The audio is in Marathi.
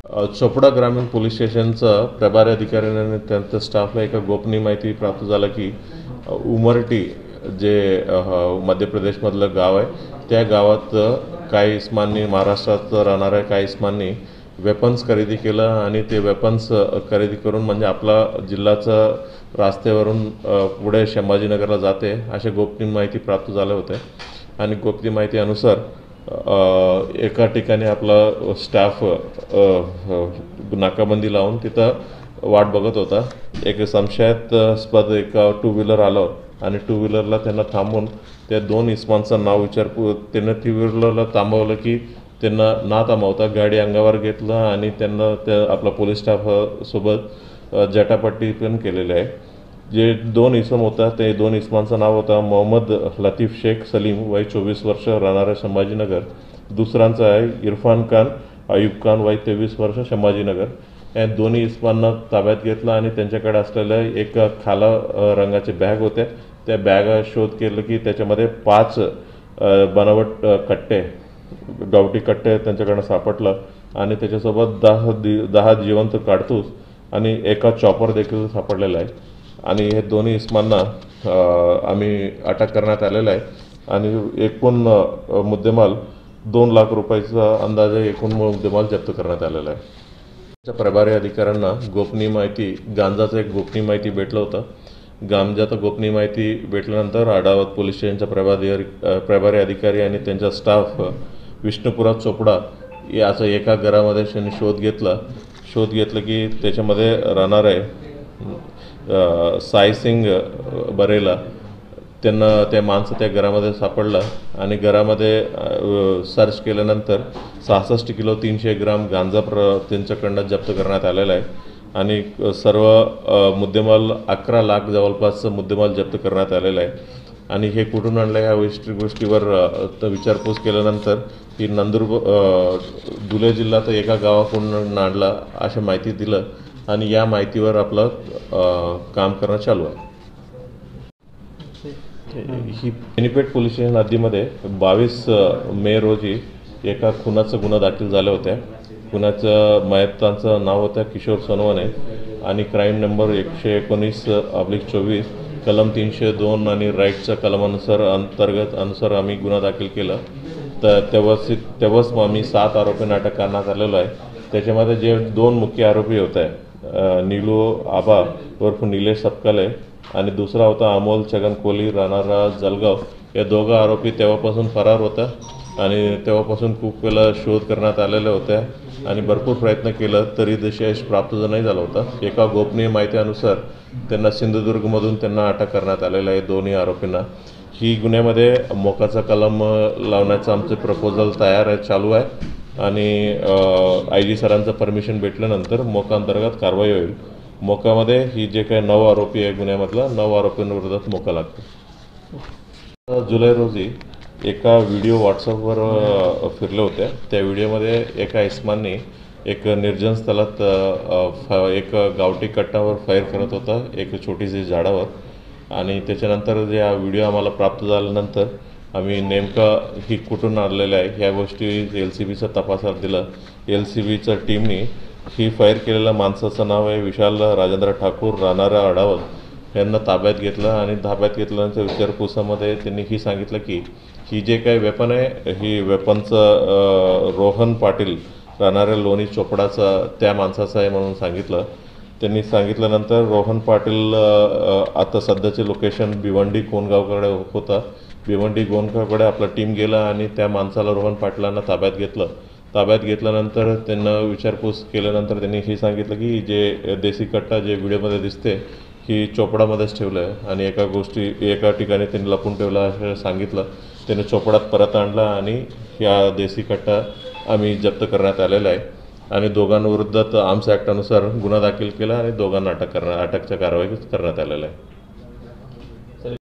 चोपडा ग्रामीण पोलीस स्टेशनचा प्रभारी अधिकाऱ्यांनी आणि त्यांच्या स्टाफला एका गोपनीय माहिती प्राप्त झाला की उमरटी जे मध्य प्रदेशमधलं गाव आहे त्या गावात काही इस्मांनी महाराष्ट्रात राहणाऱ्या काही इस्मांनी वेपन्स खरेदी केलं आणि ते वेपन्स खरेदी करून म्हणजे आपला जिल्ह्याचा रस्त्यावरून पुढे संभाजीनगरला जाते असे गोपनीय माहिती प्राप्त झाले होते आणि गोपनीय माहिती अनुसार एका ठिकाणी आपला स्टाफ नाकाबंदी लावून तिथं वाट बघत होता। एक संशयास्पद एक टू व्हीलर आलं आणि टू व्हीलरला त्यांना थांबवून त्या दोन इस्मांचं नाव त्यांना टू व्हीलरला थांबवलं की त्यांना ना थांबवता गाडी अंगावर घेतलं आणि त्यांना त्या आपला पोलीस स्टाफ सोबत जटापट्टी पण केलेली आहे। जे दोन इसम होता ते दोन इसमांचं नाव होता मोहम्मद लतीफ शेख सलीम वय 24 वर्ष राहणारा संभाजीनगर, दुसऱ्यांचा आहे इरफान खान अयूब खान वय 23 वर्ष संभाजीनगर। या दोन्ही इस्मांना ताब्यात घेतलं आणि त्यांच्याकडे असलेल्या एक खाला रंगाचे बॅग होते त्या बॅग शोध केलं की त्याच्यामध्ये 5 बनावट कट्टे गावठी कट्टे त्यांच्याकडे सापडलं आणि त्याच्यासोबत 10 जिवंत काडतूस आणि एका चॉपर देखील सापडलेला आहे आणि हे दोन्ही इस्मांना आम्ही अटक करण्यात आलेला आहे आणि एकूण मुद्देमाल 2 लाख रुपयाचा अंदाजे एकूण मुद्देमाल जप्त करण्यात आलेला आहे। प्रभारी अधिकाऱ्यांना गोपनीय माहिती गांजाचं एक गोपनीय माहिती भेटलं होतं। गांजाचं गोपनीय माहिती भेटल्यानंतर आडावत पोलीस स्टेशनचा प्रभारी अधिकारी आणि त्यांचा स्टाफ विष्णुपुरा चोपडा याचा एका घरामध्ये त्यांनी शोध घेतला की त्याच्यामध्ये राहणार आहे साई सिंग बरेला त्यांना त्या माणसं त्या घरामध्ये सापडलं आणि घरामध्ये सर्च केल्यानंतर 66 किलो 300 ग्राम गांजा त्यांच्याकडनं जप्त करण्यात आलेला आहे आणि सर्व मुद्देमाल 11 लाख जवळपास मुद्देमाल जप्त करण्यात आलेला आहे आणि हे कुठून आणलं ह्या गोष्टीवर विचारपूस केल्यानंतर ही धुळे जिल्ह्यात एका गावाकडून आणला अशी माहिती दिलं आणि या माहितीवर आपलं काम करणं चालू आहे। ही बेनिपेट पोलीस स्टेशन हद्दीमध्ये 22 मे रोजी एका खुनाचा गुन्हा दाखल झाला होता। खुनाचं मयतांचं नाव होतं किशोर सोनवणे आणि क्राईम नंबर 119/24 कलम 302 आणि राईटच्या कलमानुसार अंतर्गत आम्ही गुन्हा दाखल केला। तर तेव्हाच आम्ही 7 आरोपींना अटक करण्यात आलेलो आहे। त्याच्यामध्ये जे 2 मुख्य आरोपी होते नीलू आबा उर्फ निलेश सपकाले आणि दुसरा होता अमोल छगन कोली राहणारा जलगाव। या दोघं आरोपी तेव्हापासून फरार होता आणि तेव्हापासून खूप वेळा शोध करण्यात आलेले होते आणि भरपूर प्रयत्न केला तरी यश प्राप्त नाही झाला होता। एका गोपनीय माहितीनुसार त्यांना सिंधुदुर्गमधून त्यांना अटक करण्यात आलेलं आहे दोन्ही आरोपींना। ही गुन्ह्यामध्ये मोकाचा कलम लावण्याचं आमचे प्रपोजल चालू आहे आणि IG सरांचं परमिशन भेटल्यानंतर मोका अंतर्गत कारवाई होईल। मोकामध्ये ही जे काही 9 आरोपी आहे गुन्ह्यामधला 9 आरोपींविरोधात मोका लागतो। जुलै रोजी एका व्हिडिओ व्हॉट्सअपवर फिरले होते। त्या व्हिडिओमध्ये एका इस्मांनी एक निर्जन स्थळात एक गावठी कट्टावर फायर करत होता एक छोटीशी झाडावर आणि त्याच्यानंतर या व्हिडिओ आम्हाला प्राप्त झाल्यानंतर आम्ही नेमका ही कुठून आणलेलं आहे ह्या गोष्टी LCBचा तपासात दिलं। LCBच्या टीमने ही फायर केलेल्या माणसाचं नाव आहे विशाल राजेंद्र ठाकूर राहणारा अडावत यांना ताब्यात घेतलं आणि ताब्यात घेतल्यानंतर विचारपूसामध्ये त्यांनी ही सांगितलं की ही जे काही वेपन आहे ही वेपनचं रोहन पाटील राहणाऱ्या लोणी चोपडाचा त्या माणसाचं आहे म्हणून सांगितलं। त्यांनी सांगितल्यानंतर रोहन पाटील आता सध्याचे लोकेशन भिवंडी कोणगावकडे होता। भिवंडी गोंडकडे आपला टीम गेला आणि त्या माणसाला रोहन पाटलांना ताब्यात घेतलं। ताब्यात घेतल्यानंतर त्यांना विचारपूस केल्यानंतर त्यांनी हे सांगितलं की जे देसी कट्टा जे व्हिडिओमध्ये दिसते ही चोपडामध्येच ठेवलं आहे आणि एका ठिकाणी त्यांनी लपून ठेवला असं सांगितलं। त्याने चोपडात परत आणला आणि या देसी कट्टा आम्ही जप्त करण्यात आलेला आहे आणि दोघांविरुद्ध आर्म्स ॲक्टनुसार गुन्हा दाखल केला आणि दोघांना अटकच्या कारवाई करण्यात आलेला आहे।